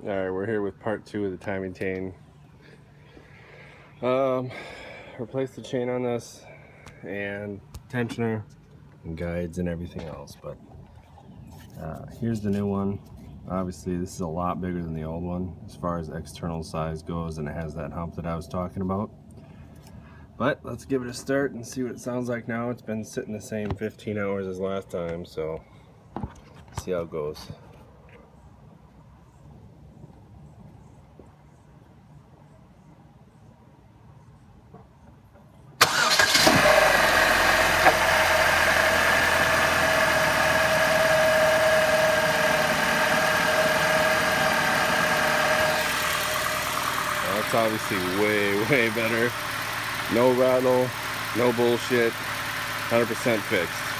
Alright, we're here with part 2 of the timing chain. Replaced the chain on this and tensioner and guides and everything else, but here's the new one. Obviously this is a lot bigger than the old one as far as external size goes, and it has that hump that I was talking about. But let's give it a start and see what it sounds like now. It's been sitting the same 15 hours as last time, so see how it goes. That's obviously way better. No rattle, no bullshit, 100% fixed.